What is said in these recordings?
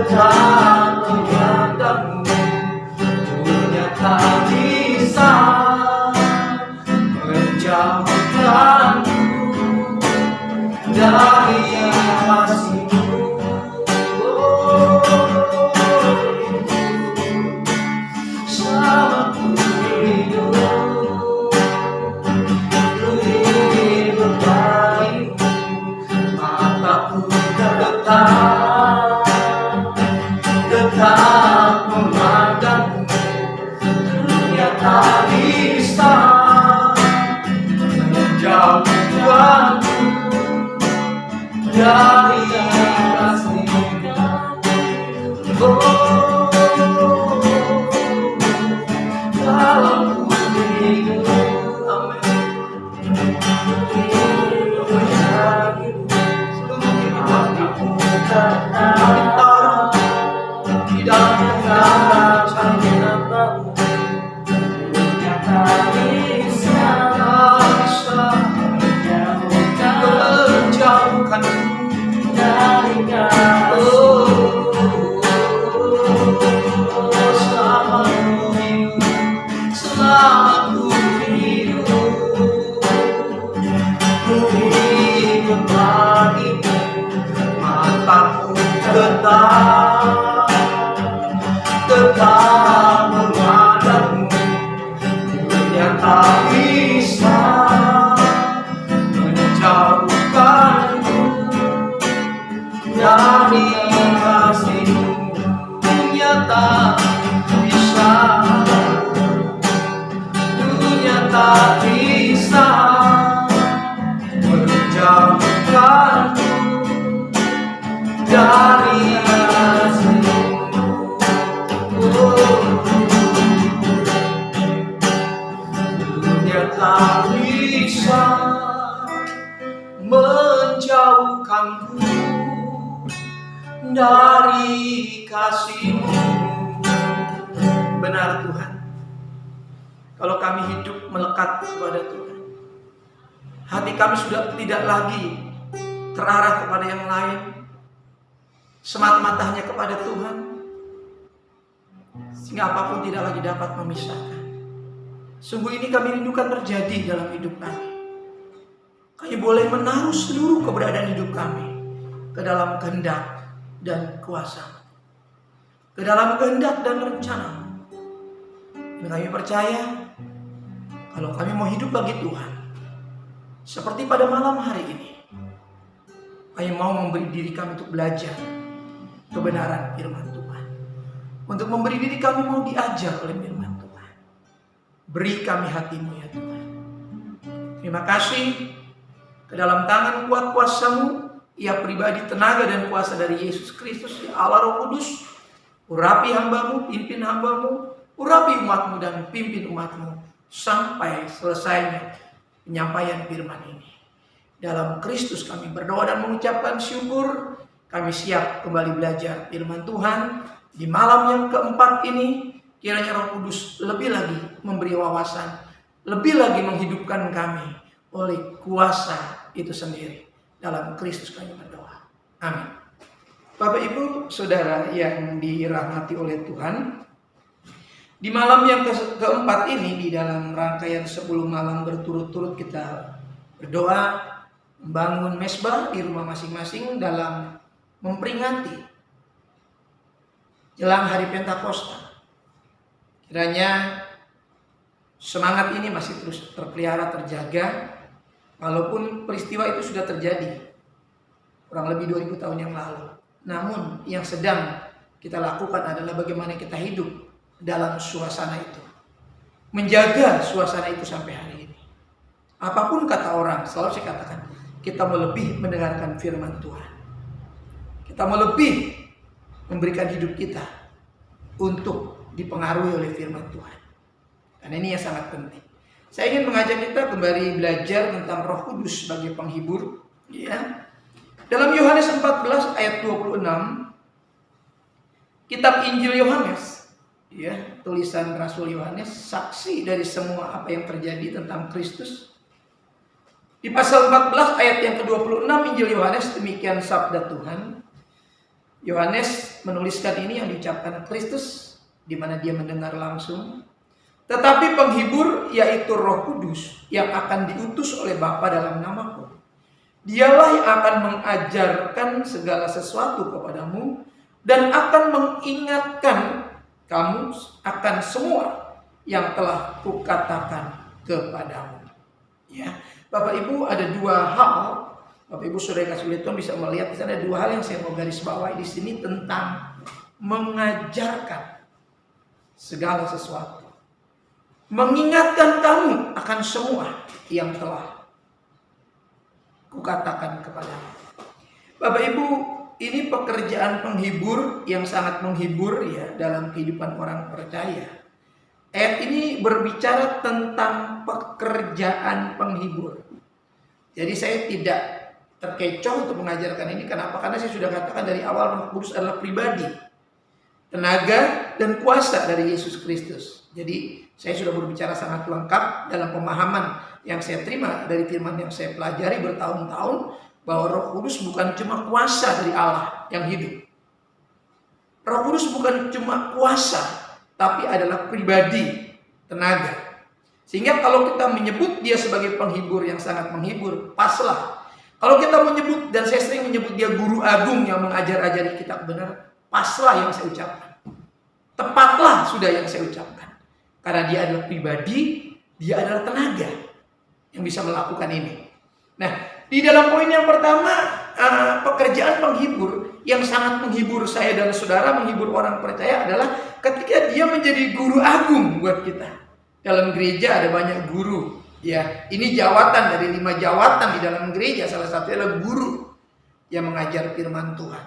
tetap memandangmu, dunia tak bisa menjauhkanku dari kasih-Mu. Selama ku hidup, ku ingin berbagi-Mu, mataku tetap memandangmu, dunia tak bisa menjauhkanku dari kasih-Mu. Kalau ku hidup, di dalam genggaman dunia tak bisa menjauhkanku dari kasih-Mu. Selama ku hidup, ku ingin berbagi-Mu, mataku tetap memandangmu, dunia tak bisa menjauhkanku dari kasih-Mu. Dunia tak bisa, dunia tak bisa menjauhkanku dari kasih-Mu. Dunia tak bisa menjauhkanku dari kasih-Mu. Benar Tuhan, kalau kami hidup melekat kepada Tuhan, hati kami sudah tidak lagi terarah kepada yang lain, semata-matanya kepada Tuhan, sehingga apapun tidak lagi dapat memisahkan. Sungguh ini kami rindukan terjadi dalam hidup kami. Kami boleh menaruh seluruh keberadaan hidup kami ke dalam kehendak dan kuasa, ke dalam kehendak dan rencana. Dan kami percaya kalau kami mau hidup bagi Tuhan, seperti pada malam hari ini, kami mau memberi diri kami untuk belajar kebenaran firman Tuhan, untuk memberi diri kami mau diajar oleh firman Tuhan. Beri kami hati-Mu ya Tuhan. Terima kasih, ke dalam tangan kuat kuasa-Mu, ya pribadi, tenaga dan kuasa dari Yesus Kristus, ya Allah Roh Kudus, urapi hamba-Mu, pimpin hamba-Mu, urapi umat-Mu dan pimpin umat-Mu sampai selesainya penyampaian firman ini. Dalam Kristus kami berdoa dan mengucapkan syukur. Kami siap kembali belajar firman Tuhan di malam yang keempat ini. Kiranya Roh Kudus lebih lagi memberi wawasan, lebih lagi menghidupkan kami oleh kuasa itu sendiri. Dalam Kristus kami berdoa. Amin. Bapak Ibu Saudara yang dirahmati oleh Tuhan, di malam yang keempat ini, di dalam rangkaian 10 malam berturut-turut kita berdoa, membangun mesbah di rumah masing-masing dalam memperingati jelang hari Pentakosta. Kiranya semangat ini masih terus terpelihara, terjaga, walaupun peristiwa itu sudah terjadi kurang lebih 2000 tahun yang lalu. Namun yang sedang kita lakukan adalah bagaimana kita hidup dalam suasana itu, menjaga suasana itu sampai hari ini. Apapun kata orang, selalu saya katakan, kita mau lebih mendengarkan firman Tuhan. Kita mau lebih memberikan hidup kita untuk dipengaruhi oleh firman Tuhan. Karena ini yang sangat penting. Saya ingin mengajak kita kembali belajar tentang Roh Kudus sebagai penghibur. Ya. Dalam Yohanes 14 ayat 26, kitab Injil Yohanes, ya, tulisan Rasul Yohanes, saksi dari semua apa yang terjadi tentang Kristus. Di pasal 14 ayat yang ke-26 Injil Yohanes, demikian sabda Tuhan. Yohanes menuliskan ini yang diucapkan Kristus, di mana dia mendengar langsung. Tetapi penghibur, yaitu Roh Kudus, yang akan diutus oleh Bapa dalam namaku, dialah yang akan mengajarkan segala sesuatu kepadamu dan akan mengingatkan kamu akan semua yang telah kukatakan kepadamu. Ya, Bapak Ibu, ada dua hal. Bapak Ibu saudara kasih lihat, Tuhan bisa melihat di sana ada dua hal yang saya mau garis bawahi di sini tentang mengajarkan segala sesuatu. Mengingatkan kamu akan semua yang telah kukatakan kepadamu. Bapak Ibu, ini pekerjaan penghibur yang sangat menghibur ya dalam kehidupan orang percaya. Ayat ini berbicara tentang pekerjaan penghibur. Jadi saya tidak terkecoh untuk mengajarkan ini. Kenapa? Karena saya sudah katakan dari awal, Roh Kudus adalah pribadi, tenaga dan kuasa dari Yesus Kristus. Jadi saya sudah berbicara sangat lengkap dalam pemahaman yang saya terima dari firman yang saya pelajari bertahun-tahun, bahwa Roh Kudus bukan cuma kuasa dari Allah yang hidup. Roh Kudus bukan cuma kuasa, tapi adalah pribadi, tenaga. Sehingga kalau kita menyebut dia sebagai penghibur yang sangat menghibur, paslah. Kalau kita menyebut, dan saya sering menyebut dia guru agung yang mengajar-ajari kitab benar, paslah yang saya ucapkan. Tepatlah sudah yang saya ucapkan. Karena dia adalah pribadi, dia adalah tenaga yang bisa melakukan ini. Nah, di dalam poin yang pertama, pekerjaan penghibur yang sangat menghibur saya dan saudara, menghibur orang percaya adalah ketika dia menjadi guru agung buat kita. Dalam gereja ada banyak guru. Ya, ini jawatan dari 5 jawatan di dalam gereja. Salah satunya adalah guru yang mengajar firman Tuhan.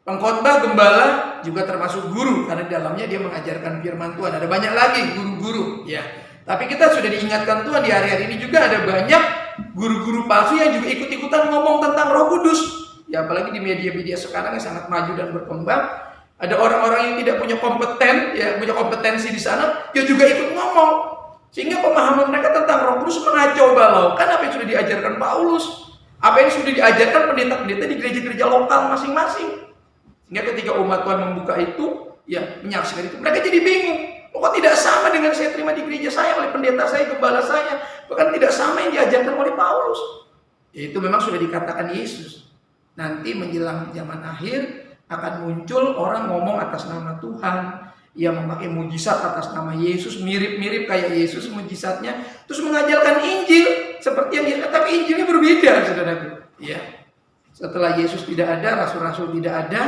Pengkhotbah, gembala juga termasuk guru, karena di dalamnya dia mengajarkan firman Tuhan. Ada banyak lagi guru-guru, ya. Tapi kita sudah diingatkan Tuhan di hari-hari ini juga ada banyak guru-guru palsu yang juga ikut-ikutan ngomong tentang Roh Kudus. Ya, apalagi di media-media sekarang yang sangat maju dan berkembang. Ada orang-orang yang tidak punya kompeten, ya, punya kompetensi di sana, dia juga ikut ngomong. Sehingga pemahaman mereka tentang Roh Kudus mengacau balaukan apa yang sudah diajarkan Paulus, apa yang sudah diajarkan pendeta-pendeta di gereja-gereja lokal masing-masing. Sehingga ketika umat Tuhan membuka itu, ya, menyaksikan itu, mereka jadi bingung. Kok tidak sama dengan saya terima di gereja saya, oleh pendeta saya, gembala saya, bahkan tidak sama yang diajarkan oleh Paulus. Ya, itu memang sudah dikatakan Yesus. Nanti menjelang zaman akhir akan muncul orang ngomong atas nama Tuhan, yang memakai mujizat atas nama Yesus, mirip-mirip kayak Yesus mujizatnya, terus mengajarkan Injil seperti yang Yesus, tapi Injilnya berbeda, saudaraku. Ya. Setelah Yesus tidak ada, rasul-rasul tidak ada,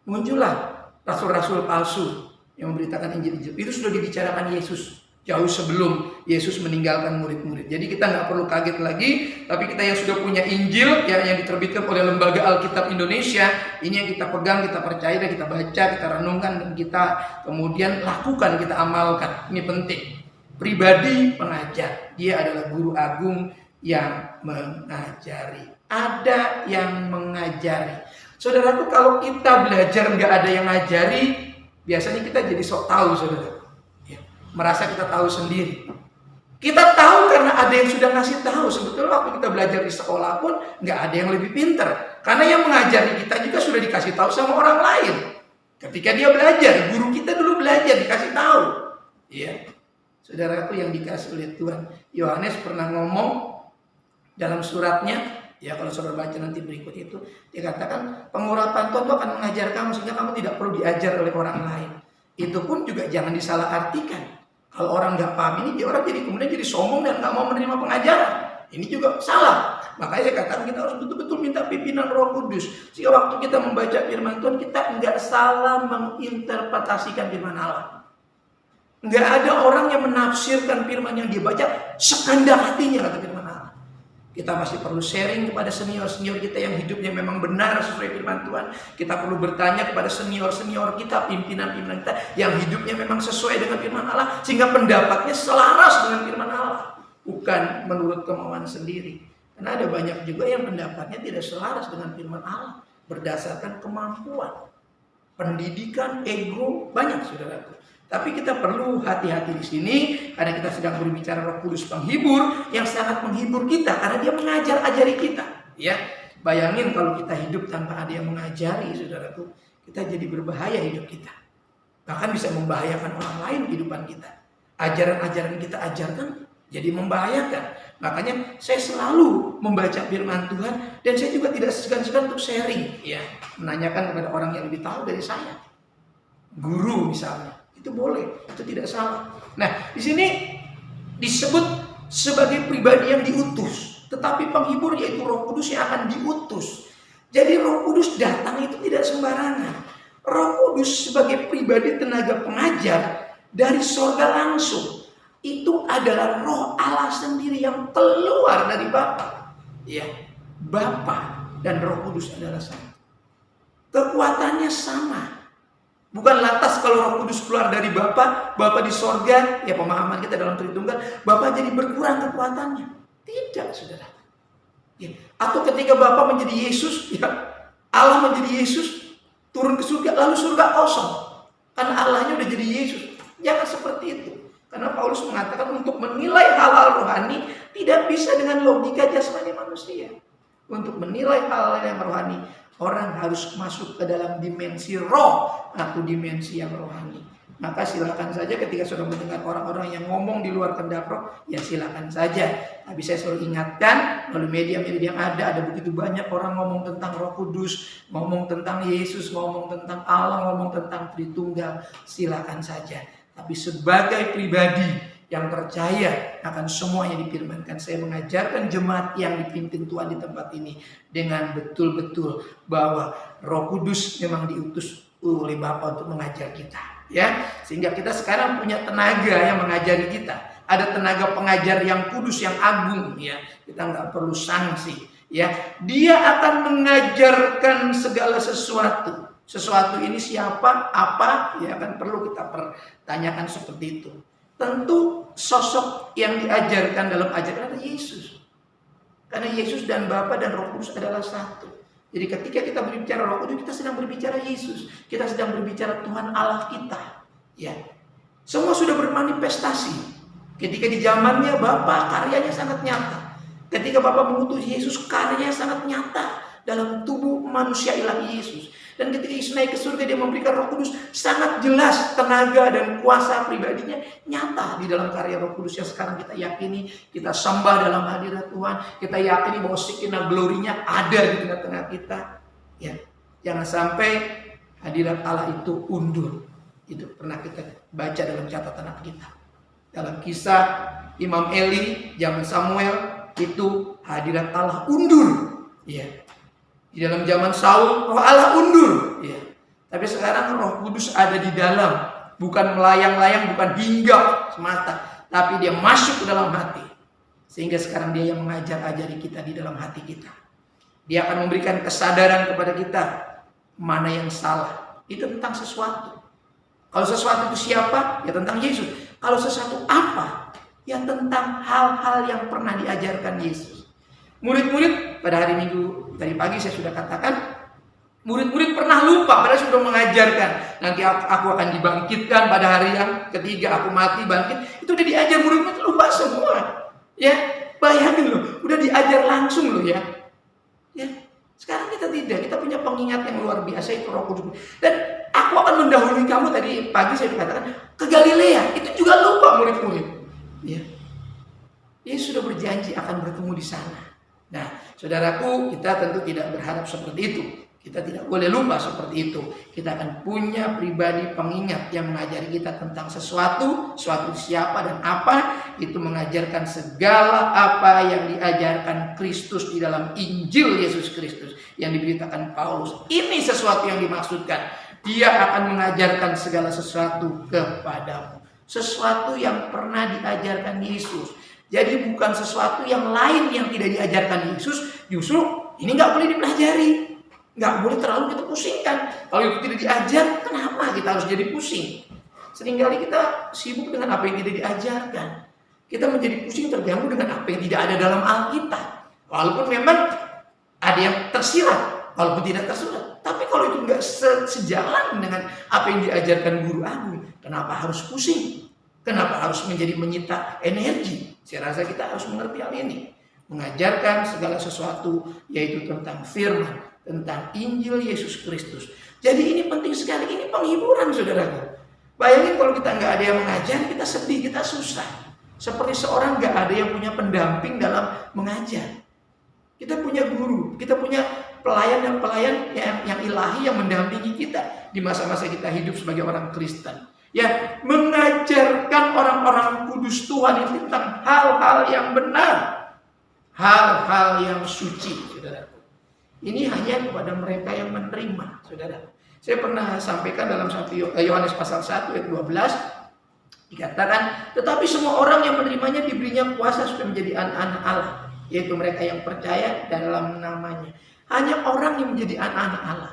muncullah rasul-rasul palsu yang memberitakan Injil. Itu sudah dibicarakan Yesus jauh sebelum Yesus meninggalkan murid-murid. Jadi kita nggak perlu kaget lagi, tapi kita yang sudah punya Injil ya, yang diterbitkan oleh Lembaga Alkitab Indonesia, ini yang kita pegang, kita percaya, dan kita baca, kita renungkan, dan kita kemudian lakukan, kita amalkan. Ini penting. Pribadi pengajar, dia adalah guru agung yang mengajari. Ada yang mengajari. Saudaraku, kalau kita belajar nggak ada yang ngajari, biasanya kita jadi sok tahu, saudara. Merasa kita tahu sendiri. Kita tahu karena ada yang sudah ngasih tahu. Sebetulnya waktu kita belajar di sekolah pun nggak ada yang lebih pintar. Karena yang mengajari kita juga sudah dikasih tahu sama orang lain. Ketika dia belajar, guru kita dulu belajar dikasih tahu. Ya, saudaraku yang dikasih oleh Tuhan. Yohanes pernah ngomong dalam suratnya. Ya, kalau saudara baca nanti berikut itu, dia katakan pengurapan Tuhan akan mengajar kamu sehingga kamu tidak perlu diajar oleh orang lain. Itu pun juga jangan disalahartikan. Kalau orang nggak paham ini, dia orang kemudian jadi sombong dan nggak mau menerima pengajaran. Ini juga salah. Makanya saya katakan kita harus betul-betul minta pimpinan Roh Kudus. Sehingga waktu kita membaca firman Tuhan, kita nggak salah menginterpretasikan firman Allah. Nggak ada orang yang menafsirkan firman yang dia baca sekehendak hatinya, kata firman Allah. Kita masih perlu sharing kepada senior-senior kita yang hidupnya memang benar sesuai firman Tuhan. Kita perlu bertanya kepada senior-senior kita, pimpinan-pimpinan kita yang hidupnya memang sesuai dengan firman Allah, sehingga pendapatnya selaras dengan firman Allah, bukan menurut kemauan sendiri. Karena ada banyak juga yang pendapatnya tidak selaras dengan firman Allah, berdasarkan kemampuan, pendidikan, ego, banyak, saudaraku. Tapi kita perlu hati-hati di sini karena kita sedang berbicara Roh Kudus penghibur yang sangat menghibur kita karena dia mengajar-ajari kita, ya. Bayangin kalau kita hidup tanpa ada yang mengajari, saudaraku, kita jadi berbahaya hidup kita. Bahkan bisa membahayakan orang lain kehidupan kita. Ajaran-ajaran kita ajarkan jadi membahayakan. Makanya saya selalu membaca firman Tuhan, dan saya juga tidak segan-segan untuk sharing, ya, menanyakan kepada orang yang lebih tahu dari saya. Guru misalnya, itu boleh, itu tidak salah. Nah, di sini disebut sebagai pribadi yang diutus, tetapi penghibur yaitu Roh Kudus yang akan diutus. Jadi Roh Kudus datang itu tidak sembarangan. Roh Kudus sebagai pribadi tenaga pengajar dari sorga langsung. Itu adalah Roh Allah sendiri yang keluar dari Bapa. Ya, Bapa dan Roh Kudus adalah sama. Kekuatannya sama. Bukan lantas kalau Roh Kudus keluar dari Bapa, Bapa di sorga, ya pemahaman kita dalam Tritunggal, Bapa jadi berkurang kekuatannya. Tidak, saudara. Ya. Atau ketika Bapa menjadi Yesus, ya, Allah menjadi Yesus, turun ke surga, lalu surga kosong. Karena Allahnya udah jadi Yesus. Jangan seperti itu. Karena Paulus mengatakan untuk menilai hal-hal rohani tidak bisa dengan logika jasmani manusia. Untuk menilai hal-hal yang rohani, orang harus masuk ke dalam dimensi roh atau dimensi yang rohani. Maka silakan saja ketika sudah mendengar orang-orang yang ngomong di luar kehendak roh, ya silakan saja. Tapi saya selalu ingatkan, melalui media-media yang ada begitu banyak orang ngomong tentang Roh Kudus, ngomong tentang Yesus, ngomong tentang Allah, ngomong tentang Tritunggal. Silakan saja. Tapi sebagai pribadi yang percaya akan semua yang difirmankan, saya mengajarkan jemaat yang dipimpin Tuhan di tempat ini dengan betul-betul bahwa Roh Kudus memang diutus oleh Bapa untuk mengajar kita, ya. Sehingga kita sekarang punya tenaga yang mengajari kita. Ada tenaga pengajar yang kudus, yang agung, ya. Kita nggak perlu sanksi, ya. Dia akan mengajarkan segala sesuatu. Sesuatu ini siapa, apa, ya kan perlu kita pertanyakan seperti itu. Tentu sosok yang diajarkan dalam ajaran adalah Yesus. Karena Yesus dan Bapa dan Roh Kudus adalah satu. Jadi ketika kita berbicara Roh Kudus, kita sedang berbicara Yesus. Kita sedang berbicara Tuhan Allah kita. Ya. Semua sudah bermanifestasi. Ketika di zamannya Bapa, karyanya sangat nyata. Ketika Bapa mengutus Yesus, karyanya sangat nyata dalam tubuh manusia ilahi Yesus. Dan ketika Yesus naik ke surga, dia memberikan Roh Kudus, sangat jelas tenaga dan kuasa pribadinya nyata di dalam karya Roh Kudus yang sekarang kita yakini, kita sembah dalam hadirat Tuhan, kita yakini bahwa Shekinah glorinya ada di tengah-tengah kita. Ya, jangan sampai hadirat Allah itu undur. Itu pernah kita baca dalam catatan kita. Dalam kisah Imam Eli zaman Samuel, itu hadirat Allah undur. Ya. Di dalam zaman Saul, Roh Allah undur. Ya. Tapi sekarang Roh Kudus ada di dalam. Bukan melayang-layang, bukan hinggap semata. Tapi dia masuk ke dalam hati. Sehingga sekarang dia yang mengajar-ajari kita di dalam hati kita. Dia akan memberikan kesadaran kepada kita. Mana yang salah. Itu tentang sesuatu. Kalau sesuatu itu siapa? Ya tentang Yesus. Kalau sesuatu apa? Ya tentang hal-hal yang pernah diajarkan Yesus. Murid-murid pada hari Minggu tadi pagi saya sudah katakan, murid-murid pernah lupa padahal sudah mengajarkan. Nanti aku akan dibangkitkan pada hari yang ketiga, aku mati bangkit. Itu udah diajar, murid-murid lupa semua. Ya, bayangin loh, udah diajar langsung loh ya. Ya, sekarang kita tidak, kita punya pengingat yang luar biasa, itu Roh Kudus. Dan aku akan mendahului kamu, tadi pagi saya dikatakan ke Galilea. Itu juga lupa murid-murid. Ya. Yesus sudah berjanji akan bertemu di sana. Nah, saudaraku, kita tentu tidak berharap seperti itu. Kita tidak boleh lupa seperti itu. Kita akan punya pribadi pengingat yang mengajari kita tentang sesuatu siapa dan apa. Itu mengajarkan segala apa yang diajarkan Kristus di dalam Injil Yesus Kristus yang diberitakan Paulus. Ini sesuatu yang dimaksudkan. Dia akan mengajarkan segala sesuatu kepadamu. Sesuatu yang pernah diajarkan Yesus. Jadi bukan sesuatu yang lain yang tidak diajarkan Yesus. Justru ini nggak boleh dipelajari. Nggak boleh terlalu kita pusingkan. Kalau itu tidak diajar, kenapa kita harus jadi pusing? Seringkali kita sibuk dengan apa yang tidak diajarkan. Kita menjadi pusing terganggu dengan apa yang tidak ada dalam Alkitab. Walaupun memang ada yang tersirat, walaupun tidak tersirat. Tapi kalau itu nggak sejalan dengan apa yang diajarkan guru agung, kenapa harus pusing? Kenapa harus menjadi menyita energi? Saya rasa kita harus mengerti hal ini. mengajarkan segala sesuatu, yaitu tentang firman, tentang Injil Yesus Kristus. Jadi ini penting sekali, ini penghiburan saudaraku. Bayangin kalau kita nggak ada yang mengajar, kita sedih, kita susah. Seperti seorang nggak ada yang punya pendamping dalam mengajar. Kita punya guru, kita punya pelayan yang ilahi yang mendampingi kita di masa-masa kita hidup sebagai orang Kristen. Ya, mengajarkan orang-orang kudus Tuhan itu tentang hal-hal yang benar, hal-hal yang suci, saudaraku. Ini hanya kepada mereka yang menerima, saudara. Saya pernah sampaikan dalam 1 Yohanes pasal 1 ayat 12, dikatakan, tetapi semua orang yang menerimanya diberinya kuasa supaya menjadi anak-anak Allah, yaitu mereka yang percaya dalam namanya. Hanya orang yang menjadi anak-anak Allah.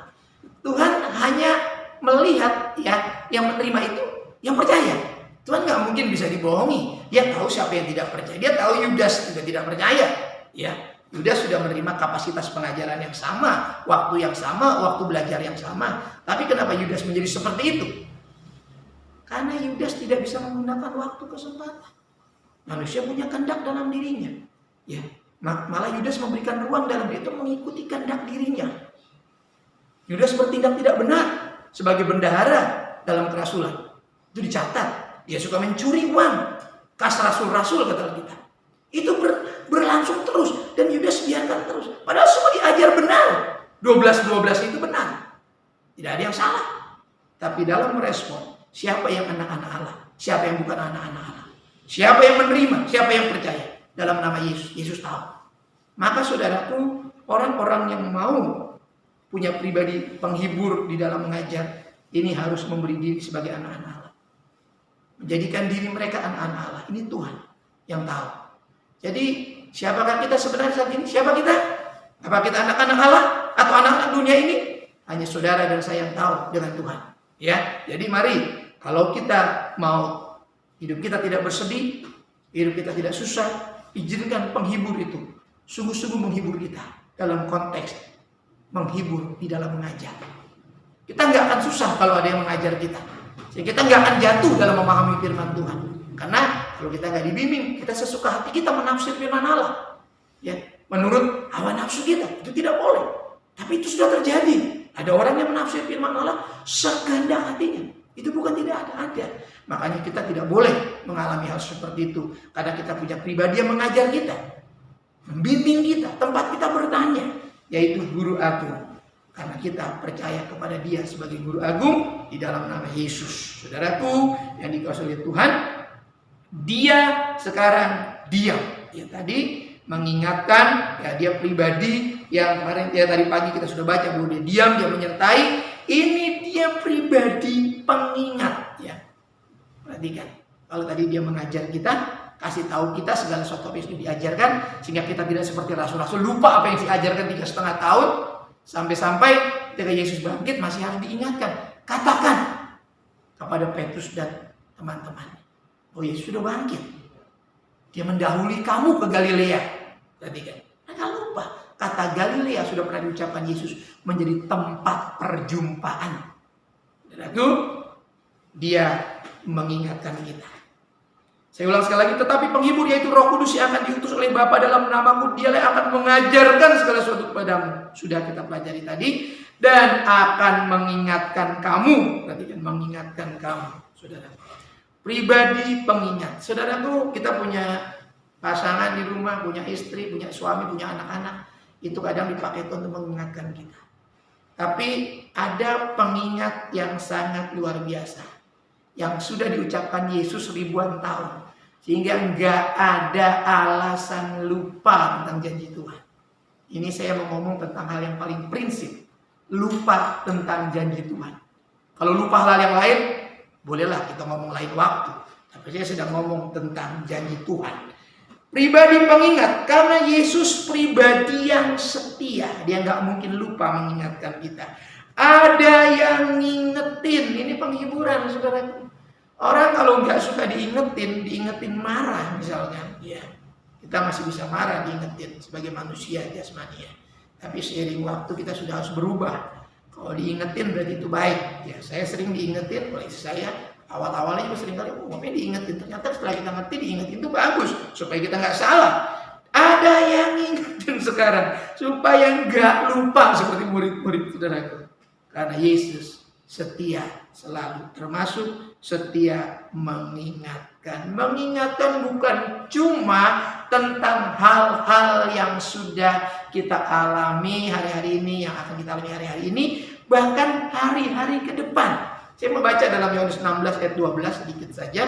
Tuhan hanya melihat ya yang menerima itu yang percaya. Tuhan nggak mungkin bisa dibohongi. Dia tahu siapa yang tidak percaya. Dia tahu Yudas juga tidak percaya. Ya, Yudas sudah menerima kapasitas pengajaran yang sama, waktu yang sama, waktu belajar yang sama. Tapi kenapa Yudas menjadi seperti itu? Karena Yudas tidak bisa menggunakan waktu kesempatan. Manusia punya kehendak dalam dirinya. Ya, malah Yudas memberikan ruang dalam diri itu mengikuti kehendak dirinya. Yudas bertindak tidak benar sebagai bendahara dalam kerasulan. Itu dicatat. Dia suka mencuri uang. Kas rasul-rasul kata kita. Itu berlangsung terus. Dan Yudas biarkan terus. Padahal semua diajar benar. 12-12 itu benar. Tidak ada yang salah. Tapi dalam merespon, siapa yang anak-anak Allah? Siapa yang bukan anak-anak Allah? Siapa yang menerima? Siapa yang percaya? Dalam nama Yesus. Yesus tahu. Maka saudaraku, orang-orang yang mau punya pribadi penghibur di dalam mengajar, ini harus memberi diri sebagai anak-anak Allah. Menjadikan diri mereka anak-anak Allah. Ini Tuhan yang tahu. Jadi siapakah kita sebenarnya saat ini? Siapa kita? Apa kita anak-anak Allah atau anak-anak dunia ini? Hanya saudara dan saya yang tahu dengan Tuhan. Ya, jadi mari kalau kita mau hidup kita tidak bersedih, hidup kita tidak susah, izinkan penghibur itu sungguh-sungguh menghibur kita dalam konteks menghibur di dalam mengajar. Kita nggak akan susah kalau ada yang mengajar kita. Sehingga kita nggak akan jatuh dalam memahami firman Tuhan. Karena kalau kita nggak dibimbing, kita sesuka hati kita menafsir firman Allah. Ya, menurut hawa nafsu kita, itu tidak boleh. Tapi itu sudah terjadi. Ada orang yang menafsir firman Allah sekehendak hatinya. Itu bukan tidak ada. Makanya kita tidak boleh mengalami hal seperti itu. Karena kita punya pribadi yang mengajar kita. Membimbing kita, tempat kita bertanya. Yaitu guru agung. Karena kita percaya kepada dia sebagai guru agung di dalam nama Yesus. Saudaraku yang dikasihi oleh Tuhan, dia sekarang diam. Ya tadi mengingatkan, ya dia pribadi yang kemarin ya tadi pagi kita sudah baca bahwa dia diam, dia menyertai. Ini dia pribadi pengingat. Ya, perhatikan. Kalau tadi dia mengajar kita, kasih tahu kita segala sesuatu yang diajarkan, sehingga kita tidak seperti rasul-rasul lupa apa yang diajarkan 3,5 tahun. Sampai-sampai ketika Yesus bangkit masih harus diingatkan. Katakan kepada Petrus dan teman-teman, oh Yesus sudah bangkit. Dia mendahului kamu ke Galilea. Perhatikan. Mereka lupa. Kata Galilea sudah pernah diucapkan Yesus menjadi tempat perjumpaan. Saudaraku, dia mengingatkan kita. Saya ulang sekali lagi, tetapi penghibur yaitu Roh Kudus yang akan diutus oleh Bapa dalam namaku, dialah yang akan mengajarkan segala sesuatu kepadamu. Sudah kita pelajari tadi. Dan akan mengingatkan kamu. Perhatikan, mengingatkan kamu, saudara. Pribadi pengingat. Saudaraku, kita punya pasangan di rumah, punya istri, punya suami, punya anak-anak. Itu kadang dipakai untuk mengingatkan kita. Tapi ada pengingat yang sangat luar biasa, yang sudah diucapkan Yesus ribuan tahun. Sehingga nggak ada alasan lupa tentang janji Tuhan. Ini saya mau ngomong tentang hal yang paling prinsip. Lupa tentang janji Tuhan. Kalau lupa hal yang lain, bolehlah kita ngomong lain waktu. Tapi saya sedang ngomong tentang janji Tuhan. Pribadi pengingat, karena Yesus pribadi yang setia. Dia nggak mungkin lupa mengingatkan kita. Ada yang ngingetin, ini penghiburan saudara. Orang kalau nggak suka diingetin marah misalnya. Ya, kita masih bisa marah diingetin sebagai manusia jasmani ya. Tapi seiring waktu kita sudah harus berubah. Kalau diingetin berarti itu baik. Ya, saya sering diingetin oleh saya. Awal-awalnya juga sering kali, ngapain diingetin. Ternyata setelah kita ngerti, diingetin itu bagus. Supaya kita nggak salah. Ada yang ingetin sekarang supaya nggak lupa seperti murid-murid saudaraku. Karena Yesus setia selalu, termasuk setia mengingatkan. Mengingatkan bukan cuma tentang hal-hal yang sudah kita alami hari-hari ini, yang akan kita alami hari-hari ini, bahkan hari-hari ke depan. Saya membaca dalam Yohanes 16 ayat 12 sedikit saja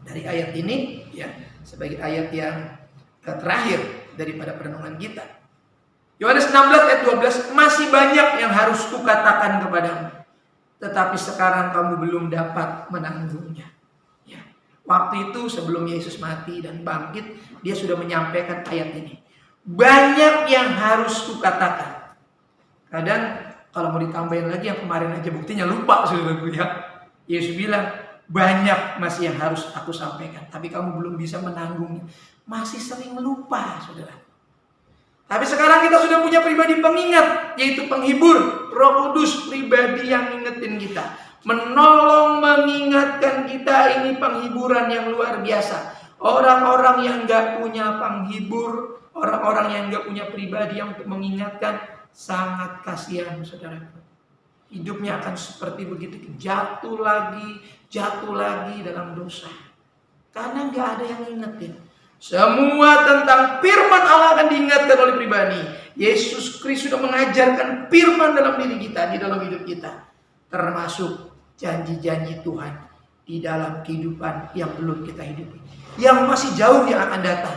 dari ayat ini, ya, sebagai ayat yang terakhir daripada perenungan kita. Yohanes 16 ayat 12, masih banyak yang harus kukatakan kepadamu, tetapi sekarang kamu belum dapat menanggungnya. Ya. Waktu itu sebelum Yesus mati dan bangkit, dia sudah menyampaikan ayat ini. Banyak yang harus kukatakan. Kadang kalau mau ditambahin lagi yang kemarin aja buktinya lupa saudaraku ya. Yesus bilang banyak masih yang harus aku sampaikan, tapi kamu belum bisa menanggungnya. Masih sering lupa saudara. Tapi sekarang kita sudah punya pribadi pengingat, yaitu penghibur, Roh Kudus, pribadi yang ngingetin kita, menolong mengingatkan kita. Ini penghiburan yang luar biasa. Orang-orang yang gak punya penghibur, orang-orang yang gak punya pribadi yang untuk mengingatkan, sangat kasihan saudaraku. Hidupnya akan seperti begitu, jatuh lagi dalam dosa. Karena gak ada yang ngingetin. Semua tentang firman Allah akan diingatkan oleh pribadi. Yesus Kristus sudah mengajarkan firman dalam diri kita, di dalam hidup kita. Termasuk janji-janji Tuhan di dalam kehidupan yang belum kita hidupi, yang masih jauh yang akan datang.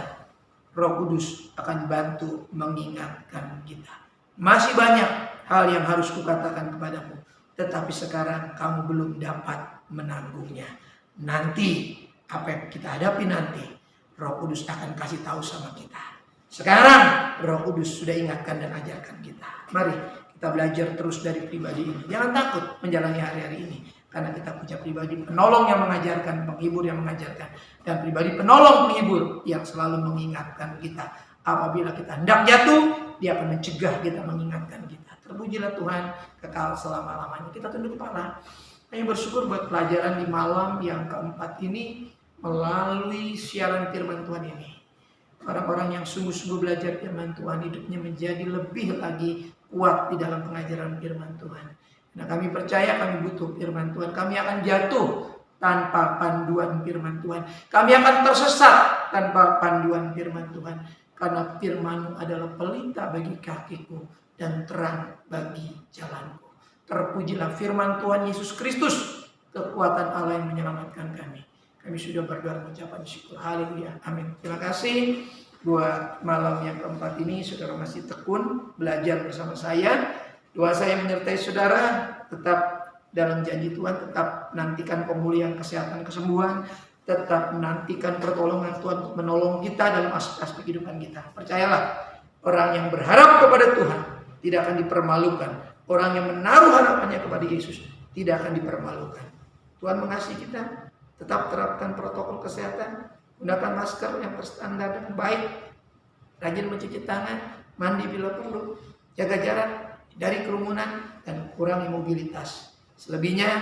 Roh Kudus akan bantu mengingatkan kita. Masih banyak hal yang harus kukatakan kepadamu, tetapi sekarang kamu belum dapat menanggungnya. Nanti, apa yang kita hadapi nanti, Roh Kudus akan kasih tahu sama kita. Sekarang Roh Kudus sudah ingatkan dan ajarkan kita. Mari kita belajar terus dari pribadi ini. Jangan takut menjalani hari-hari ini, karena kita punya pribadi penolong yang mengajarkan, penghibur yang mengajarkan, dan pribadi penolong penghibur yang selalu mengingatkan kita. Apabila kita hendak jatuh, dia akan mencegah kita, mengingatkan kita. Terpujilah Tuhan kekal selama-lamanya. Kita tunduk kepala. Kami bersyukur buat pelajaran di malam yang keempat ini. Melalui siaran firman Tuhan ini, orang-orang yang sungguh-sungguh belajar firman Tuhan, hidupnya menjadi lebih lagi kuat di dalam pengajaran firman Tuhan. Nah, kami percaya kami butuh firman Tuhan. Kami akan jatuh tanpa panduan firman Tuhan. Kami akan tersesat tanpa panduan firman Tuhan. Karena firman-Mu adalah pelita bagi kakiku dan terang bagi jalanku. Terpujilah firman Tuhan Yesus Kristus, kekuatan Allah yang menyelamatkan kami. Kami sudah berdoa mengucapkan syukur. Haleluya. Amin. Terima kasih buat malam yang keempat ini. Saudara masih tekun belajar bersama saya. Doa saya menyertai saudara. Tetap dalam janji Tuhan. Tetap nantikan pemulihan, kesehatan, kesembuhan. Tetap menantikan pertolongan Tuhan untuk menolong kita dalam aspek-aspek kehidupan kita. Percayalah, orang yang berharap kepada Tuhan tidak akan dipermalukan. Orang yang menaruh harapannya kepada Yesus tidak akan dipermalukan. Tuhan mengasihi kita. Tetap terapkan protokol kesehatan, gunakan masker yang berstandar dan baik, rajin mencuci tangan, mandi bila perlu, jaga jarak, hindari kerumunan, dan kurangi mobilitas. Selebihnya,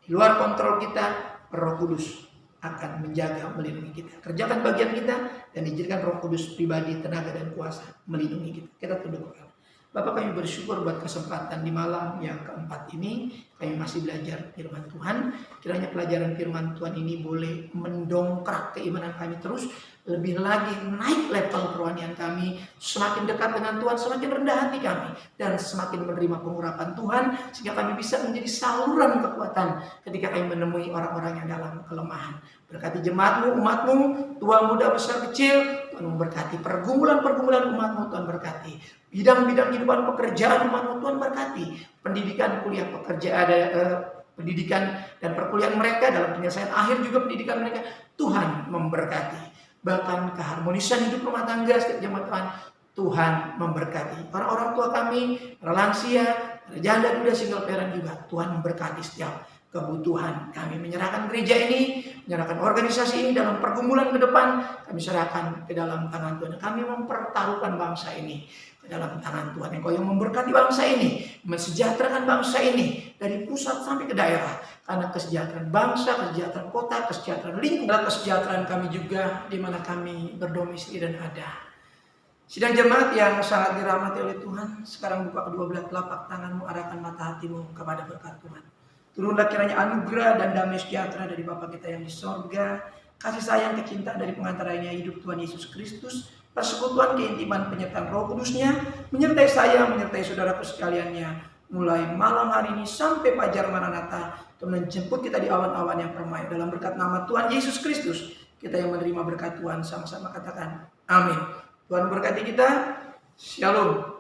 di luar kontrol kita, Roh Kudus akan menjaga, melindungi kita. Kerjakan bagian kita, dan izinkan Roh Kudus pribadi, tenaga, dan kuasa melindungi kita. Kita tunduk kepala. Bapak, kami bersyukur buat kesempatan di malam yang keempat ini. Kami masih belajar firman Tuhan. Kiranya pelajaran firman Tuhan ini boleh mendongkrak keimanan kami terus. Lebih lagi naik level kerohanian kami. Semakin dekat dengan Tuhan, semakin rendah hati kami. Dan semakin menerima pengurapan Tuhan. Sehingga kami bisa menjadi saluran kekuatan ketika kami menemui orang-orang yang dalam kelemahan. Berkati jemaat-Mu, umat-Mu, tua, muda, besar, kecil. Tuhan memberkati pergumulan-pergumulan umat-Mu, Tuhan berkati. Bidang-bidang kehidupan pekerjaan umat-Mu, Tuhan berkati. Pendidikan, kuliah, pekerjaan, pendidikan dan perkuliahan mereka, dalam penyelesaian akhir juga pendidikan mereka, Tuhan memberkati. Bahkan keharmonisan hidup rumah tangga setiap jemaat Tuhan, Tuhan memberkati. Orang-orang tua kami, para lansia, para janda, duda, single parent juga, Tuhan memberkati setiap kebutuhan. Kami menyerahkan gereja ini, menyerahkan organisasi ini dalam pergumulan ke depan. Kami serahkan ke dalam tangan Tuhan. Kami mempertaruhkan bangsa ini ke dalam tangan Tuhan. Engkau yang memberkati bangsa ini, mensejahterakan bangsa ini dari pusat sampai ke daerah. Karena kesejahteraan bangsa, kesejahteraan kota, kesejahteraan lingkungan, kesejahteraan kami juga di mana kami berdomisili dan ada. Sidang jemaat yang sangat dirahmati oleh Tuhan, sekarang buka kedua belah telapak tanganmu, arahkan mata hatimu kepada berkat Tuhan. Turunlah kiranya anugerah dan damai sejahtera dari Bapa kita yang di sorga, kasih sayang kecintaan dari pengantaranya hidup Tuhan Yesus Kristus, persekutuan keintiman penyertaan Roh Kudusnya, menyertai saya, menyertai saudaraku sekaliannya, mulai malam hari ini sampai fajar Maranatha, untuk menjemput kita di awan-awan yang permai. Dalam berkat nama Tuhan Yesus Kristus, kita yang menerima berkat Tuhan sama-sama katakan amin. Tuhan memberkati kita. Shalom.